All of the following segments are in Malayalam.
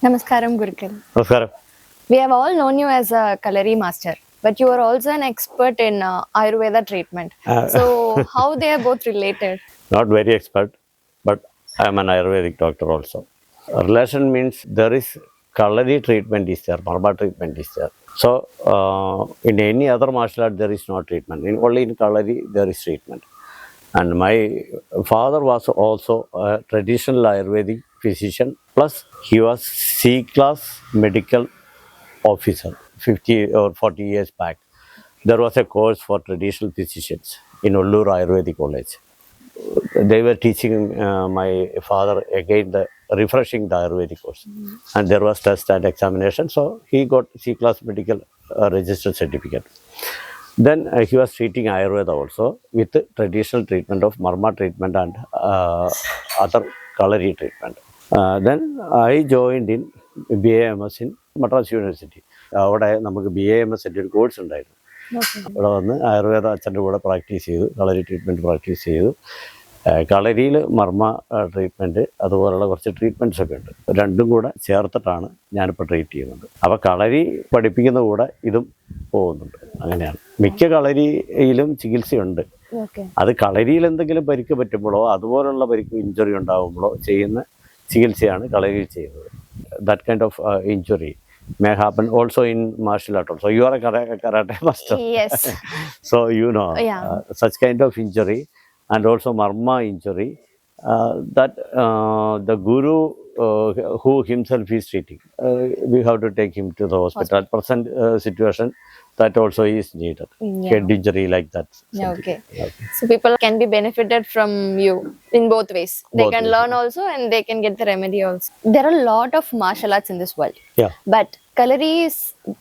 Namaskaram, Gurukul. Namaskaram. We have all known you as a Kalari master, but you are also an expert in Ayurveda treatment. So, how they are both related? Not very expert, but I am an Ayurvedic doctor also. Relation means there is Kalari treatment is there, Marma treatment is there. So, in any other martial art, there is no treatment. Only in Kalari, there is treatment. And my father was also a traditional Ayurvedic physician, plus he was C-class medical officer 50 or 40 years back. There was a course for traditional physicians in Ullur Ayurvedic College. They were teaching my father again refreshing the Ayurvedic course. And there was test and examination. So he got C-class medical registered certificate. Then he was treating Ayurveda also with traditional treatment of Marma treatment and other Kalari treatment. Then I joined in BAMS in Madras University. അവിടെ നമുക്ക് BAMS ഒരു കോഴ്സ് ഉണ്ടായിരുന്നു. ഇവിടെ വന്ന് ആയുർവേദ അച്ഛൻ്റെ കൂടെ പ്രാക്ടീസ് ചെയ്തു, കളരി ട്രീറ്റ്മെൻറ്റ് പ്രാക്ടീസ് ചെയ്തു. കളരിയിൽ മർമ്മ ട്രീറ്റ്മെൻറ്റ് അതുപോലുള്ള കുറച്ച് ട്രീറ്റ്മെൻറ്റ്സ് ഒക്കെ ഉണ്ട്. രണ്ടും കൂടെ ചേർത്തിട്ടാണ് ഞാനിപ്പോൾ ട്രീറ്റ് ചെയ്യുന്നത്. അപ്പോൾ കളരി പഠിപ്പിക്കുന്ന കൂടെ ഇതും പോകുന്നുണ്ട്. അങ്ങനെയാണ്. മിക്ക കളരിയിലും ചികിത്സയുണ്ട്. അത് കളരിയിൽ എന്തെങ്കിലും പരിക്ക് പറ്റുമ്പോഴോ അതുപോലുള്ള പരിക്ക് ഇഞ്ചുറി ഉണ്ടാകുമ്പോഴോ ചെയ്യുന്ന ചികിത്സയാണ് കളരിയിൽ ചെയ്യുന്നത്. That kind of injury may happen also in martial art also. You are a karate master. Yes. So you know such kind of injury and also marma injury that the guru who himself is treating, we have to take him to the hospital. At present situation, that also is needed. Head injury like that. Okay. So people can be benefited from you in both ways. They can learn also and they can get the remedy also. There are a lot of martial arts in this world. Yeah. But Kalari is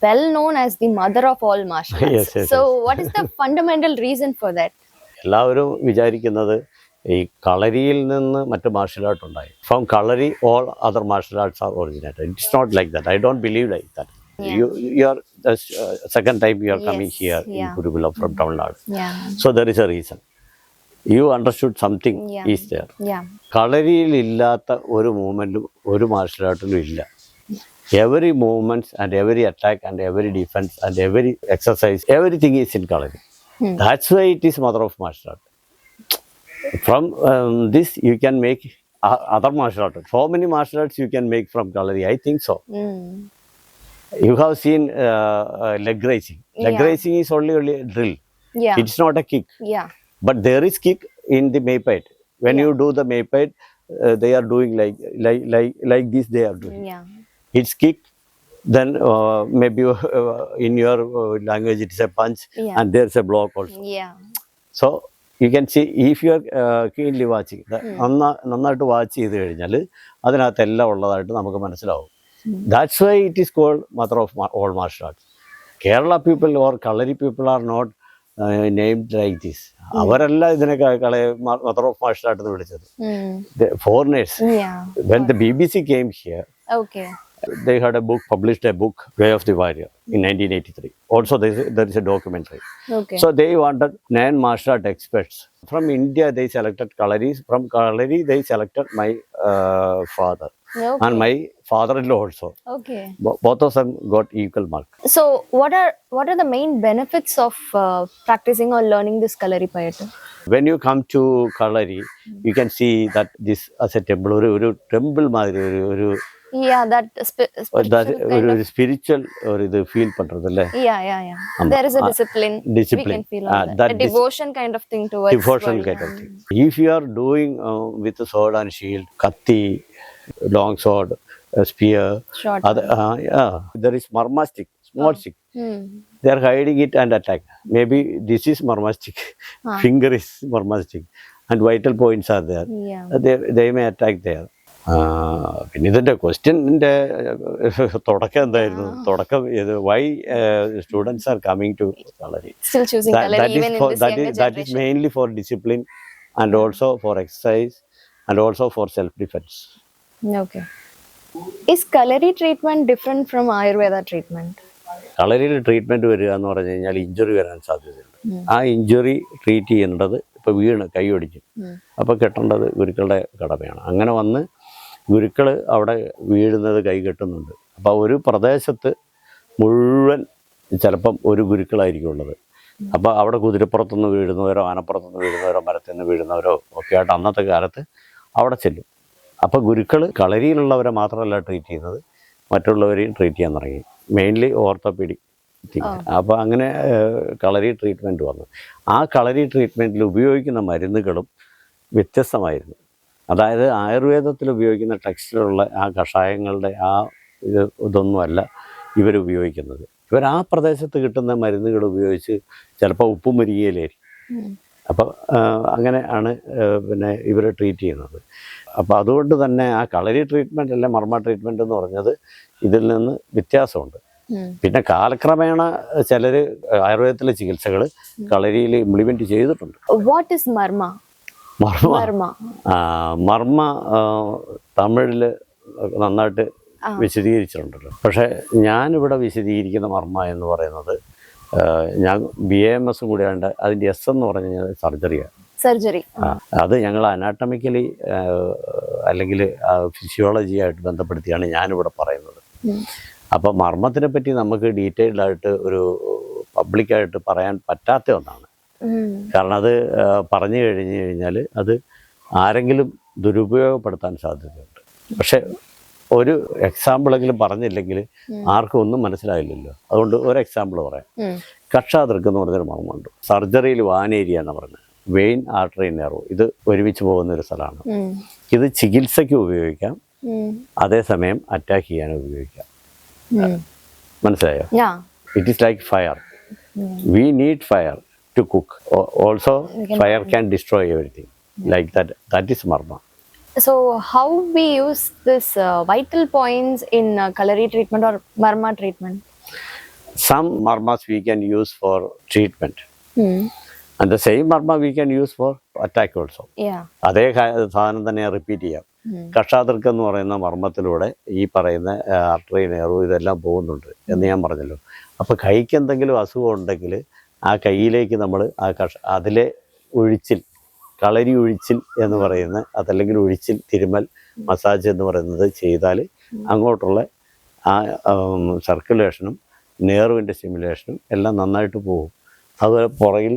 well known as the mother of all martial arts. Yes. So what is the fundamental reason for that? എല്ലാവരും വിചാരിക്കുന്നത് ഈ കളരിയിൽ നിന്ന് മറ്റ് മാർഷൽ ആർട്ട് ഉണ്ടായി. From kalari all other martial arts are originated. It's not like that. I don't believe like that. You are the second time you are coming here in Kurukulam from Tamil Nadu. So there is a reason. You understood something is there. കളരിയിൽ ഇല്ലാത്ത ഒരു മൂവ്മെന്റും ഒരു മാർഷൽ ആർട്ടിലും ഇല്ല. Every movement and every attack and every defense and every exercise, everything is in Kalari. That's why it is mother of martial art. From this you can make other martial art. So many martial arts you can make from Kalari. I think so. You have seen leg raising. Leg raising is only a drill. It's not a kick. But there is kick in the maypite. When you do the maypite, they are doing like this. They are doing. It's kick. Then maybe in your language it is a punch, and there's a block also. So you can see if you are keenly watching. നന്നായിട്ട് വാച്ച് ചെയ്ത് കഴിഞ്ഞാൽ അതിനകത്ത് എല്ലാം ഉള്ളതായിട്ട് നമുക്ക് മനസ്സിലാവും. That's why it is called mother of all martial arts. Kerala people or Kalari people are not named like this. അവരല്ല ഇതിനെ mother of martial art എന്ന് വിളിച്ചത്. The foreigners. When the BBC came here, they had published a book, Way of the Warrior, in 1983. Also, there is a documentary. So they wanted 9 martial art experts. From India, they selected Kalaris. From Kalari, they selected my father. And my father-in-law also. Both of them got equal mark. So, what are the main benefits of practicing or learning this Kalari Payattu? When you come to Kalari, you can see that this as a temple, ഒരു temple മാതിരി that spiritual or ഇത് feel പண்றതല്ലേ? There is a discipline. We can feel that devotion kind of thing towards devotion kind of thing. If you are doing with a sword and shield, katti, long sword, spear, there is marma stick, small stick. They are hiding it and attack. Maybe this is marma stick, finger is marma stick, and vital points are there. They may attack there. പിന്നെ ഇതിൻ്റെ ക്വസ്റ്റ്യൻ്റെ തുടക്കം എന്തായിരുന്നു? തുടക്കം why students are coming to Kalari? Still choosing Kalari even in this younger generation. That is mainly for discipline and also for exercise and also for self-defense. Is Kalari treatment different from Ayurveda treatment? കളരിയിൽ ട്രീറ്റ്മെൻറ്റ് വരിക എന്ന് പറഞ്ഞു കഴിഞ്ഞാൽ ഇഞ്ചുറി വരാൻ സാധ്യതയുണ്ട്. ആ ഇഞ്ചുറി ട്രീറ്റ് ചെയ്യേണ്ടത് ഇപ്പോൾ വീണ് കൈ ഒടിച്ചു അപ്പോൾ കെട്ടേണ്ടത് ഗുരുക്കളുടെ കടമയാണ്. അങ്ങനെ വന്ന് ഗുരുക്കൾ അവിടെ വീഴുന്നത് കൈകെട്ടുന്നുണ്ട്. അപ്പോൾ ഒരു പ്രദേശത്ത് മുഴുവൻ ചിലപ്പം ഒരു ഗുരുക്കളായിരിക്കും ഉള്ളത്. അപ്പോൾ അവിടെ കുതിരപ്പുറത്തുനിന്ന് വീഴുന്നവരോ ആനപ്പുറത്തുനിന്ന് വീഴുന്നവരോ മരത്തിൽ നിന്ന് വീഴുന്നവരോ ഒക്കെ ആയിട്ട് അന്നത്തെ കാലത്ത് അവിടെ ചെല്ലും. അപ്പോൾ ഗുരുക്കൾ കളരിയിലുള്ളവരെ മാത്രമല്ല ട്രീറ്റ് ചെയ്യുന്നത്, മറ്റുള്ളവരെയും ട്രീറ്റ് ചെയ്യാൻ തുടങ്ങി. Mainly orthopaedic. അപ്പോൾ അങ്ങനെ കളരി ട്രീറ്റ്മെൻറ്റ് വന്നു. ആ കളരി ട്രീറ്റ്മെൻറ്റിൽ ഉപയോഗിക്കുന്ന മരുന്നുകളും വ്യത്യസ്തമായിരുന്നു. അതായത് ആയുർവേദത്തിൽ ഉപയോഗിക്കുന്ന ടെക്സ്റ്റിലുള്ള ആ കഷായങ്ങളുടെ ആ ഇതൊന്നുമല്ല ഇവരുപയോഗിക്കുന്നത്. ഇവർ ആ പ്രദേശത്ത് കിട്ടുന്ന മരുന്നുകൾ ഉപയോഗിച്ച് ചിലപ്പോൾ ഉപ്പും മുരിങ്ങയിലായിരിക്കും. അപ്പോൾ അങ്ങനെ ആണ് പിന്നെ ഇവർ ട്രീറ്റ് ചെയ്യുന്നത്. അപ്പോൾ അതുകൊണ്ട് തന്നെ ആ കളരി ട്രീറ്റ്മെൻറ്റ് അല്ല മർമ്മ ട്രീറ്റ്മെൻറ്റ് എന്ന് പറഞ്ഞത് ഇതിൽ നിന്ന് വ്യത്യാസമുണ്ട്. പിന്നെ കാലക്രമേണ ചിലർ ആയുർവേദത്തിലെ ചികിത്സകൾ കളരിയിൽ ഇംപ്ലിമെൻറ്റ് ചെയ്തിട്ടുണ്ട്. വാട്ട് ഈസ് മർമ്മ? മർമ്മ തമിഴിൽ നന്നായിട്ട് വിശദീകരിച്ചിട്ടുണ്ടല്ലോ. പക്ഷേ ഞാനിവിടെ വിശദീകരിക്കുന്ന മർമ്മ എന്ന് പറയുന്നത് ഞാൻ BAMS കൂടിയാണ്ട് അതിൻ്റെ S എന്ന് പറഞ്ഞു കഴിഞ്ഞാൽ സർജറി. അത് ഞങ്ങൾ അനാട്ടമിക്കലി അല്ലെങ്കിൽ ഫിസിയോളജിയായിട്ട് ബന്ധപ്പെടുത്തിയാണ് ഞാനിവിടെ പറയുന്നത്. അപ്പോൾ മർമ്മത്തിനെ പറ്റി നമുക്ക് ഡീറ്റെയിൽഡ് ആയിട്ട് ഒരു പബ്ലിക്കായിട്ട് പറയാൻ പറ്റാത്ത ഒന്നാണ്. കാരണം അത് പറഞ്ഞു കഴിഞ്ഞു കഴിഞ്ഞാൽ അത് ആരെങ്കിലും ദുരുപയോഗപ്പെടുത്താൻ സാധ്യതയുണ്ട്. പക്ഷെ ഒരു എക്സാമ്പിളെങ്കിലും പറഞ്ഞില്ലെങ്കിൽ ആർക്കും ഒന്നും മനസ്സിലായില്ലല്ലോ. അതുകൊണ്ട് ഒരു എക്സാമ്പിൾ പറയാം. കക്ഷാതൃക്ക് എന്ന് പറഞ്ഞൊരു മർമ്മമുണ്ട്. സർജറിയിൽ വാനേരിയ എന്ന് പറഞ്ഞത് വെയിൻ ആർട്ടറി നെർവ് ഇത് ഒരുമിച്ച് പോകുന്ന ഒരു സ്ഥലമാണ്. ഇത് ചികിത്സയ്ക്ക് ഉപയോഗിക്കാം, അതേസമയം അറ്റാക്ക് ചെയ്യാനും ഉപയോഗിക്കാം. മനസ്സിലായോ? It is like fire. We need fire to cook. Also fire can destroy everything. Like that is marma. So how we use this vital points in Kalari treatment or marma treatment? Some marmas we can use for treatment. And the same marma we can use for attack also. അതേ സാധനം തന്നെ റിപ്പീറ്റ് ചെയ്യാം. കക്ഷാതൃക്ക് എന്ന് പറയുന്ന മർമ്മത്തിലൂടെ ഈ പറയുന്ന ആർട്ടറി നെർവ് ഇതെല്ലാം പോകുന്നുണ്ട് എന്ന് ഞാൻ പറഞ്ഞല്ലോ. അപ്പോൾ കൈക്ക് എന്തെങ്കിലും അസുഖം ഉണ്ടെങ്കിൽ ആ കൈയിലേക്ക് നമ്മൾ അതിലെ ഒഴിച്ചിൽ, കളരി ഒഴിച്ചിൽ എന്ന് പറയുന്ന അതല്ലെങ്കിൽ ഒഴിച്ചിൽ തിരുമൽ മസാജ് എന്ന് പറയുന്നത് ചെയ്താൽ അങ്ങോട്ടുള്ള ആ സർക്കുലേഷനും നെർവിൻ്റെ സ്റ്റിമുലേഷനും എല്ലാം നന്നായിട്ട് പോകും. അതുപോലെ പുറകിൽ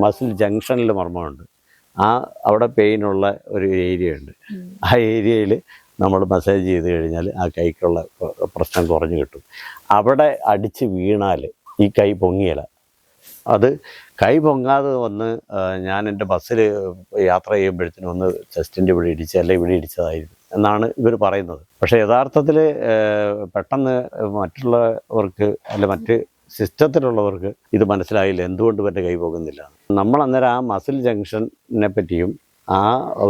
മസിൽ ജംഗ്ഷനിൽ മർമ്മമുണ്ട്. അവിടെ പെയിനുള്ള ഒരു ഏരിയ ഉണ്ട്. ആ ഏരിയയിൽ നമ്മൾ മസാജ് ചെയ്ത് കഴിഞ്ഞാൽ ആ കൈക്കുള്ള പ്രശ്നം കുറഞ്ഞു കിട്ടും. അവിടെ അടിച്ച് വീണാൽ ഈ കൈ പൊങ്ങിയില്ല. അത് കൈ പൊങ്ങാതെ വന്ന് ഞാൻ എൻ്റെ ബസ്സിൽ യാത്ര ചെയ്യുമ്പോഴത്തേനും ഒന്ന് ചെസ്റ്റിൻ്റെ ഇവിടെ ഇടിച്ച് അല്ലെങ്കിൽ ഇവിടെ ഇടിച്ചതായിരുന്നു എന്നാണ് ഇവർ പറയുന്നത്. പക്ഷേ യഥാർത്ഥത്തിൽ പെട്ടെന്ന് മറ്റുള്ളവർക്ക് അല്ല മറ്റ് സിസ്റ്റത്തിലുള്ളവർക്ക് ഇത് മനസ്സിലായില്ല എന്തുകൊണ്ട് ഇവൻ്റെ കൈ പോകുന്നില്ല. നമ്മൾ അന്നേരം ആ മസിൽ ജംഗ്ഷനെ പറ്റിയും ആ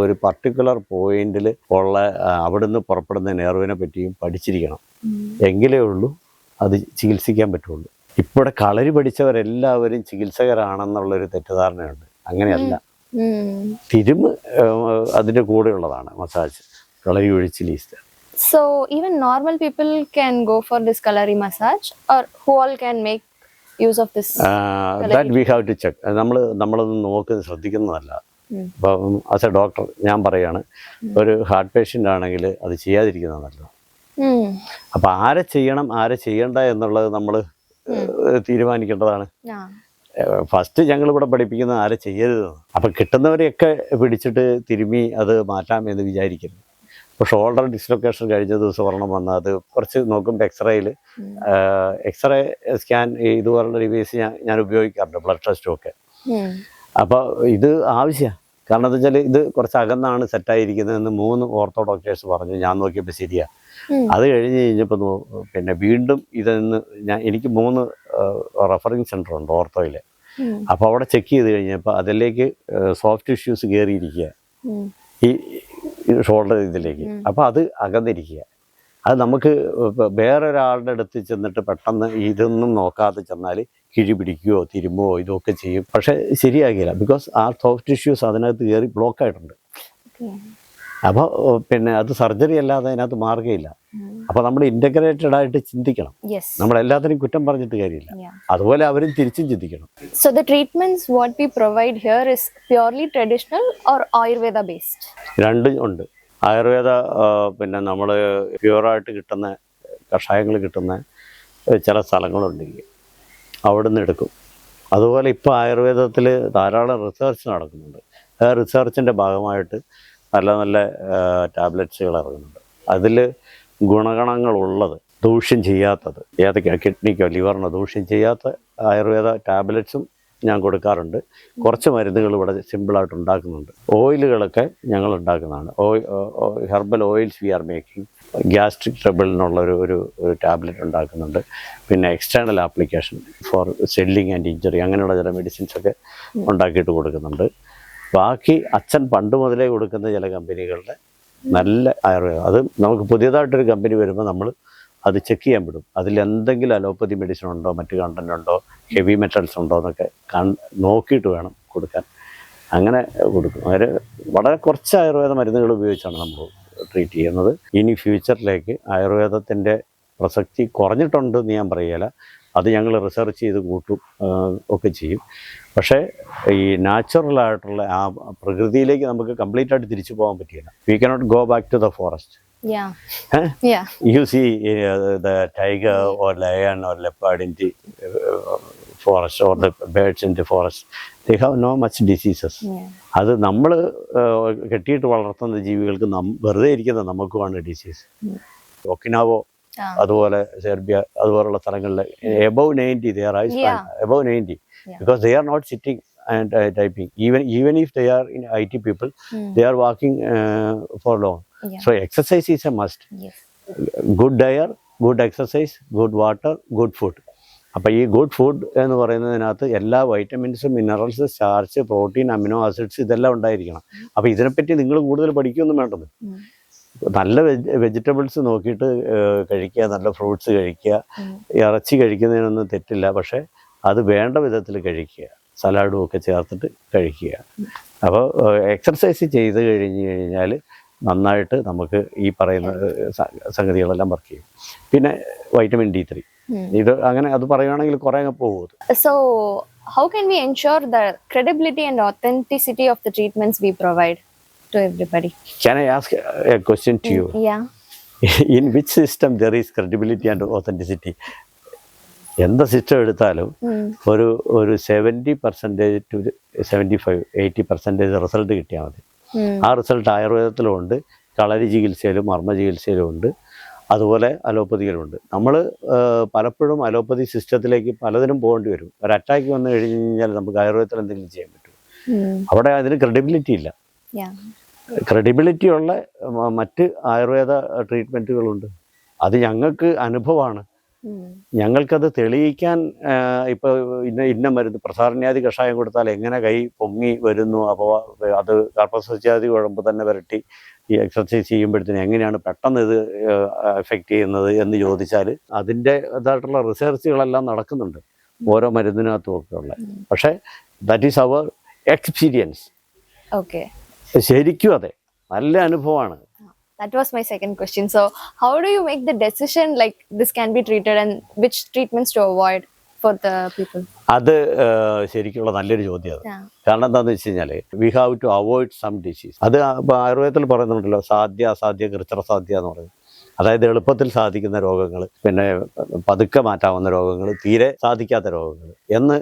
ഒരു പർട്ടിക്കുലർ പോയിന്റിൽ ഉള്ള അവിടുന്ന് പുറപ്പെടുന്ന നെർവിനെ പറ്റിയും പഠിച്ചിരിക്കണം. എങ്കിലേ ഉള്ളൂ അത് ചികിത്സിക്കാൻ പറ്റുള്ളൂ. ഇപ്പോൾ കളരി പഠിച്ചവരെല്ലാവരും ചികിത്സകരാണെന്നുള്ളൊരു തെറ്റിദ്ധാരണയുണ്ട്. അങ്ങനെയല്ല. തിരുമ് അതിൻ്റെ കൂടെയുള്ളതാണ് massage, kalari ഒഴിച്ചിൽ east. So even normal people can go for this Kalari massage, or who all can make use of this? That we have to check. നമ്മളൊന്നും നോക്കി ശ്രദ്ധിക്കുന്നതല്ല. അപ്പം ആസ് എ ഡോക്ടർ ഞാൻ പറയുകയാണ്, ഒരു ഹാർട്ട് പേഷ്യൻ്റ് ആണെങ്കിൽ അത് ചെയ്യാതിരിക്കുന്നത് നല്ലത്. അപ്പം ആരെ ചെയ്യണം ആരെ ചെയ്യണ്ട എന്നുള്ളത് നമ്മൾ തീരുമാനിക്കേണ്ടതാണ്. ഫസ്റ്റ് ഞങ്ങളിവിടെ പഠിപ്പിക്കുന്ന ആരെ ചെയ്യരുത്. അപ്പം കിട്ടുന്നവരെയൊക്കെ പിടിച്ചിട്ട് തിരുമ്മി അത് മാറ്റാം എന്ന് വിചാരിക്കരുത്. ഇപ്പോൾ ഷോൾഡർ ഡിസ്ലൊക്കേഷൻ കഴിഞ്ഞ ദിവസം ഒരെണ്ണം വന്നാൽ അത് കുറച്ച് നോക്കുമ്പോൾ എക്സ്റേ സ്കാൻ ഇതുപോലുള്ള ഡിവൈസ് ഞാൻ ഉപയോഗിക്കാറുണ്ട്, ബ്ലഡ് ടെസ്റ്റും ഒക്കെ. അപ്പോൾ ഇത് ആവശ്യമാണ്. കാരണം എന്താ വെച്ചാൽ ഇത് കുറച്ച് അകന്നാണ് സെറ്റായിരിക്കുന്നതെന്ന് 3 ഓർത്തോ ഡോക്ടേഴ്സ് പറഞ്ഞു. ഞാൻ നോക്കിയപ്പോൾ ശരിയാണ്. അത് കഴിഞ്ഞ് കഴിഞ്ഞപ്പോൾ പിന്നെ വീണ്ടും ഇതെന്ന് എനിക്ക് 3 റെഫറിങ് സെൻ്റർ ഉണ്ട് ഓർത്തോയിൽ. അപ്പോൾ അവിടെ ചെക്ക് ചെയ്ത് കഴിഞ്ഞപ്പോൾ അതിലേക്ക് സോഫ്റ്റ് ടിഷ്യൂസ് കയറിയിരിക്കുക ഈ ഷോൾഡർ ഇതിലേക്ക്. അപ്പോൾ അത് അകന്നിരിക്കുക. അത് നമുക്ക് വേറൊരാളുടെ അടുത്ത് ചെന്നിട്ട് പെട്ടെന്ന് ഇതൊന്നും നോക്കാതെ ചെന്നാൽ കിഴി പിടിക്കുകയോ തിരുമ്പോ ഇതൊക്കെ ചെയ്യും. പക്ഷെ ശരിയാകില്ല. ബിക്കോസ് ആ സോഫ്റ്റ് ടിഷ്യൂസ് അതിനകത്ത് കയറി ബ്ലോക്കായിട്ടുണ്ട്. അപ്പോൾ പിന്നെ അത് സർജറി അല്ലാതെ അതിനകത്ത് മാർഗ്ഗമില്ല. അപ്പോൾ നമ്മൾ ഇൻ്റഗ്രേറ്റഡ് ആയിട്ട് ചിന്തിക്കണം. നമ്മളെല്ലാത്തിനും കുറ്റം പറഞ്ഞിട്ട് കാര്യമില്ല. അതുപോലെ അവരും തിരിച്ചും ചിന്തിക്കണം. So the treatments what we provide here is purely traditional or Ayurveda based? രണ്ടും ഉണ്ട്. ആയുർവേദ പിന്നെ നമ്മൾ പ്യുവറായിട്ട് കിട്ടുന്ന കഷായങ്ങൾ കിട്ടുന്ന ചില സ്ഥലങ്ങളുണ്ടെങ്കിൽ അവിടെ നിന്ന് എടുക്കും. അതുപോലെ ഇപ്പോൾ ആയുർവേദത്തിൽ ധാരാളം റിസർച്ച് നടക്കുന്നുണ്ട്. ആ റിസർച്ചിൻ്റെ ഭാഗമായിട്ട് നല്ല നല്ല ടാബ്ലറ്റ്സുകൾ ഇറങ്ങുന്നുണ്ട്. അതിൽ ഗുണഗണങ്ങളുള്ളത്, ദൂഷ്യം ചെയ്യാത്തത്, ഏതൊക്കെയാണ് കിഡ്നിക്കോ ലിവറിനോ ദൂഷ്യം ചെയ്യാത്ത ആയുർവേദ ടാബ്ലറ്റ്സും ഞാൻ കൊടുക്കാറുണ്ട്. കുറച്ച് മരുന്നുകൾ ഇവിടെ സിമ്പിളായിട്ട് ഉണ്ടാക്കുന്നുണ്ട്. ഓയിലുകളൊക്കെ ഞങ്ങൾ ഉണ്ടാക്കുന്നതാണ്. Herbal oils we are making. Gastric ട്രബിളിനുള്ള ഒരു ടാബ്ലറ്റ് ഉണ്ടാക്കുന്നുണ്ട്. പിന്നെ external application for swelling and injury അങ്ങനെയുള്ള ചില മെഡിസിൻസൊക്കെ ഉണ്ടാക്കിയിട്ട് കൊടുക്കുന്നുണ്ട്. ബാക്കി അച്ഛൻ പണ്ട് മുതലേ കൊടുക്കുന്ന ചില കമ്പനികളുടെ നല്ല ആയുർവേദം, അത് നമുക്ക് പുതിയതായിട്ടൊരു കമ്പനി വരുമ്പോൾ നമ്മൾ അത് ചെക്ക് ചെയ്യാൻ വിടും. അതിലെന്തെങ്കിലും അലോപ്പതി മെഡിസിൻ ഉണ്ടോ, മറ്റ് കണ്ടൻ്റ് ഉണ്ടോ, ഹെവി മെറ്റൽസ് ഉണ്ടോ എന്നൊക്കെ നോക്കിയിട്ട് വേണം കൊടുക്കാൻ. അങ്ങനെ കൊടുക്കും. വളരെ കുറച്ച് ആയുർവേദ മരുന്നുകൾ ഉപയോഗിച്ചാണ് നമ്മൾ ട്രീറ്റ് ചെയ്യുന്നത്. ഇനി ഫ്യൂച്ചറിലേക്ക് ആയുർവേദത്തിൻ്റെ പ്രസക്തി കുറഞ്ഞിട്ടുണ്ടെന്ന് ഞാൻ പറയുകയില്ല. അത് ഞങ്ങൾ റിസർച്ച് ചെയ്ത് കൂട്ടും ഒക്കെ ചെയ്യും. പക്ഷേ ഈ നാച്ചുറലായിട്ടുള്ള ആ പ്രകൃതിയിലേക്ക് നമുക്ക് കംപ്ലീറ്റ് ആയിട്ട് തിരിച്ചു പോകാൻ പറ്റില്ല. We cannot go back to the forest. You see the tiger or lion or leopard in the forest or the birds in the forest, they have no much diseases. അത് നമ്മൾ കെട്ടിയിട്ട് വളർത്തുന്ന ജീവികൾക്ക് വെറുതെ ഇരിക്കുന്ന നമുക്കുമാണ് ഡിസീസ്. ഒക്കിനാവോ അതുപോലെ സെർബിയ അതുപോലുള്ള സ്ഥലങ്ങളിൽ above 90 they are above 90 because they are not sitting and typing. Even if they are in IT people, they are walking for long. So exercise is a must. Good diet, good exercise, good water, good food. അപ്പോൾ ഈ ഗുഡ് ഫുഡ് എന്ന് പറയുന്നതിനകത്ത് എല്ലാ വൈറ്റമിൻസും minerals starch protein amino acids ഇതെല്ലാം ഉണ്ടായിരിക്കണം. അപ്പോൾ ഇതിനെപ്പറ്റി നിങ്ങൾ കൂടുതൽ പഠിക്കുകയൊന്നും വേണ്ടത്. നല്ല വെജിറ്റബിൾസ് നോക്കിയിട്ട് കഴിക്കുക, നല്ല ഫ്രൂട്ട്സ് കഴിക്കുക, ഇറച്ചി കഴിക്കുന്നതിനൊന്നും തെറ്റില്ല. പക്ഷേ അത് വേണ്ട വിധത്തിൽ കഴിക്കുക, സലാഡും ഒക്കെ ചേർത്തിട്ട് കഴിക്കുക. അപ്പോൾ എക്സർസൈസ് ചെയ്ത് കഴിഞ്ഞാൽ നന്നായിട്ട് നമുക്ക് ഈ പറയുന്ന സംഗതികളെല്ലാം വർക്ക് ചെയ്യും. പിന്നെ വൈറ്റമിൻ D3 ഇത് അങ്ങനെ അത് പറയുകയാണെങ്കിൽ കുറേ പോകും. So how can we ensure the credibility and authenticity of the treatments we provide to everybody? Can I ask a question to you? Yeah. In which system there is credibility and authenticity? എന്ത് സിസ്റ്റം എടുത്താലും ഒരു 70% to 75-80% റിസൾട്ട് കിട്ടിയാൽ മതി. ആ റിസൾട്ട് ആയുർവേദത്തിലും ഉണ്ട്, കളരി ചികിത്സയിലും മർമ്മ ചികിത്സയിലും ഉണ്ട്, അതുപോലെ അലോപ്പതിയിലുണ്ട്. നമ്മൾ പലപ്പോഴും അലോപ്പതി സിസ്റ്റത്തിലേക്ക് പലതിനും പോകേണ്ടി വരും. ഒരു അറ്റാക്ക് വന്നു കഴിഞ്ഞാൽ നമുക്ക് ആയുർവേദത്തിൽ എന്തെങ്കിലും ചെയ്യാൻ പറ്റും. അവിടെ അതിന് ക്രെഡിബിലിറ്റി ഇല്ല. ക്രെഡിബിലിറ്റി ഉള്ള മറ്റ് ആയുർവേദ ട്രീറ്റ്മെൻറ്റുകളുണ്ട്. അത് ഞങ്ങൾക്ക് അനുഭവമാണ്. ഞങ്ങൾക്കത് തെളിയിക്കാൻ ഇപ്പോൾ ഇന്ന മരുന്ന് പ്രസാരണ്യാദി കഷായം കൊടുത്താൽ എങ്ങനെ കൈ പൊങ്ങി വരുന്നു, അപ്പോൾ അത് കർപ്പസസ്യാദി കുഴമ്പ് തന്നെ വരട്ടി ഈ എക്സർസൈസ് ചെയ്യുമ്പോഴത്തേന് എങ്ങനെയാണ് പെട്ടെന്ന് ഇത് എഫക്റ്റ് ചെയ്യുന്നത് എന്ന് ചോദിച്ചാൽ അതിൻ്റെ ഇതായിട്ടുള്ള റിസർച്ചുകളെല്ലാം നടക്കുന്നുണ്ട് ഓരോ മരുന്നിനകത്തും ഒക്കെ ഉള്ള. പക്ഷേ that is our experience. Okay. ശരിക്കും അതെ, നല്ല അനുഭവമാണ്. That was my second question. So how do you make the decision like this can be treated and which treatments to avoid for the people? അത് ശരിക്കുള്ള നല്ലൊരു ചോദ്യമാണ്. കാരണം എന്താണെന്ന് വെച്ച് കഴിഞ്ഞാൽ we have to avoid some disease. അത് ഇപ്പോൾ ആയുർവേദത്തിൽ പറയുന്നുണ്ടല്ലോ, സാധ്യ അസാധ്യ കൃത്രസാധ്യ എന്ന് പറയുന്നത്. അതായത് എളുപ്പത്തിൽ സാധിക്കുന്ന രോഗങ്ങൾ, പിന്നെ പതുക്കെ മാറ്റാവുന്ന രോഗങ്ങൾ, തീരെ സാധിക്കാത്ത രോഗങ്ങൾ എന്ന്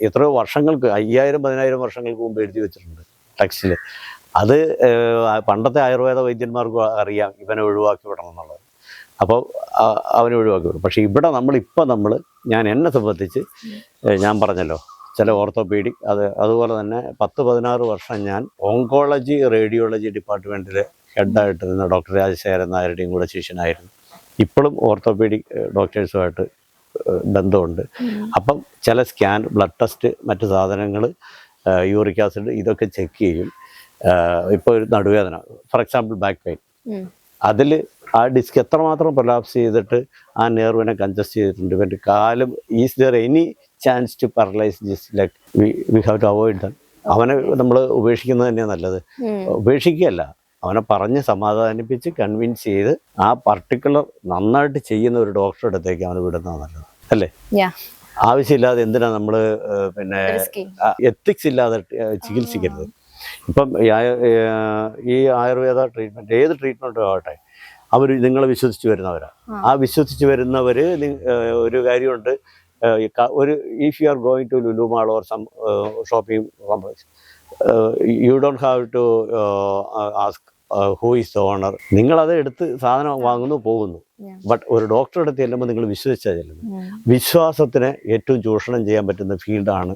എത്രയോ വർഷങ്ങൾക്ക് 5000-10000 വർഷങ്ങൾക്ക് മുമ്പ് എഴുതി വെച്ചിട്ടുണ്ട് ടെക്സ്റ്റിൽ. അത് പണ്ടത്തെ ആയുർവേദ വൈദ്യന്മാർക്കും അറിയാം ഇവനെ ഒഴിവാക്കി വിടണം എന്നുള്ളത്. അപ്പോൾ അവനെ ഒഴിവാക്കി വിടും. പക്ഷേ ഇവിടെ നമ്മൾ ഞാൻ എന്നെ സംബന്ധിച്ച് ഞാൻ പറഞ്ഞല്ലോ ചില ഓർത്തോപീഡിക് അതുപോലെ തന്നെ 10-16 വർഷം ഞാൻ ഓങ്കോളജി റേഡിയോളജി ഡിപ്പാർട്ട്മെൻറ്റിൽ ഹെഡായിട്ടിരുന്ന ഡോക്ടർ രാജശേഖരൻ നായരുടെയും കൂടെ ശിഷ്യനായിരുന്നു. ഇപ്പോഴും ഓർത്തോപീഡിക് ഡോക്ടേഴ്സുമായിട്ട് ബന്ധമുണ്ട്. അപ്പം ചില സ്കാൻ, ബ്ലഡ് ടെസ്റ്റ്, മറ്റ് സാധനങ്ങൾ, യൂറിക് ആസിഡ് ഇതൊക്കെ ചെക്ക് ചെയ്യും. ഇപ്പോൾ ഒരു നടുവേദന, ഫോർ എക്സാമ്പിൾ ബാക്ക് പെയിൻ, അതിൽ ആ ഡിസ്ക് എത്രമാത്രം പ്രൊലാപ്സ് ചെയ്തിട്ട് ആ നെർവിനെ കൺജസ്റ്റ് ചെയ്തിട്ടുണ്ട്, ഇവൻ്റെ കാലും is there any chance to paralyse this leg, we have to avoid that. അവനെ നമ്മൾ ഉപേക്ഷിക്കുന്നത് തന്നെയാണ് നല്ലത്. ഉപേക്ഷിക്കുകയല്ല, അവനെ പറഞ്ഞ് സമാധാനിപ്പിച്ച് കൺവിൻസ് ചെയ്ത് ആ പർട്ടിക്കുലർ നന്നായിട്ട് ചെയ്യുന്ന ഒരു ഡോക്ടറുടെ അടുത്തേക്ക് അവനെ വിടുന്നതാണ് നല്ലത്, അല്ലേ? ആവശ്യമില്ലാതെ എന്തിനാ നമ്മൾ പിന്നെ എത്തിക്സ് ഇല്ലാതെ ചികിത്സിക്കരുത്. ഇപ്പം ഈ ആയുർവേദ ട്രീറ്റ്മെൻറ്റ് ഏത് ട്രീറ്റ്മെൻറ്റും ആവട്ടെ അവർ നിങ്ങളെ വിശ്വസിച്ച് വരുന്നവരാണ്. ആ വിശ്വസിച്ച് വരുന്നവർ ഒരു കാര്യമുണ്ട്, ഒരു if you are going to Lulu mall or some shopping complex, you don't have to ask who is the owner. നിങ്ങളത് എടുത്ത് സാധനം വാങ്ങുന്നു പോകുന്നു. ബട്ട് ഒരു ഡോക്ടറുടെ അടുത്ത് ചെല്ലുമ്പോൾ നിങ്ങൾ വിശ്വസിച്ചാൽ ചെല്ലുന്നു. വിശ്വാസത്തിന് ഏറ്റവും ചൂഷണം ചെയ്യാൻ പറ്റുന്ന ഫീൽഡാണ്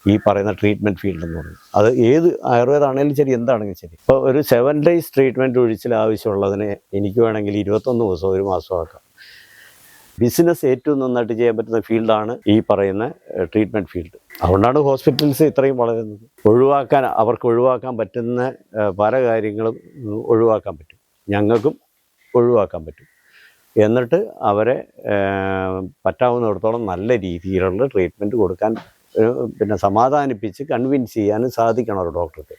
ഈ പറയുന്ന ട്രീറ്റ്മെൻറ്റ് ഫീൽഡ് എന്ന് പറയുന്നത്. അത് ഏത് ആയുർവേദമാണെങ്കിലും ശരി, എന്താണെങ്കിലും ശരി. ഇപ്പോൾ ഒരു 7 days ട്രീറ്റ്മെൻറ്റ് ഒഴിച്ചിൽ ആവശ്യമുള്ളതിന് എനിക്ക് വേണമെങ്കിൽ 21 ദിവസം 1 മാസം ആക്കാം. ബിസിനസ് ഏറ്റവും നന്നായിട്ട് ചെയ്യാൻ പറ്റുന്ന ഫീൽഡാണ് ഈ പറയുന്ന ട്രീറ്റ്മെൻറ്റ് ഫീൽഡ്. അതുകൊണ്ടാണ് ഹോസ്പിറ്റൽസ് ഇത്രയും വളരുന്നത്. അവർക്ക് ഒഴിവാക്കാൻ പറ്റുന്ന പല കാര്യങ്ങളും ഒഴിവാക്കാൻ പറ്റും, ഞങ്ങൾക്കും ഒഴിവാക്കാൻ പറ്റും. എന്നിട്ട് അവരെ പറ്റാവുന്നിടത്തോളം നല്ല രീതിയിലുള്ള ട്രീറ്റ്മെൻറ്റ് കൊടുക്കാൻ, പിന്നെ സമാധാനിപ്പിച്ച് കൺവിൻസ് ചെയ്യാനും സാധിക്കണം ഒരു ഡോക്ടർക്ക്.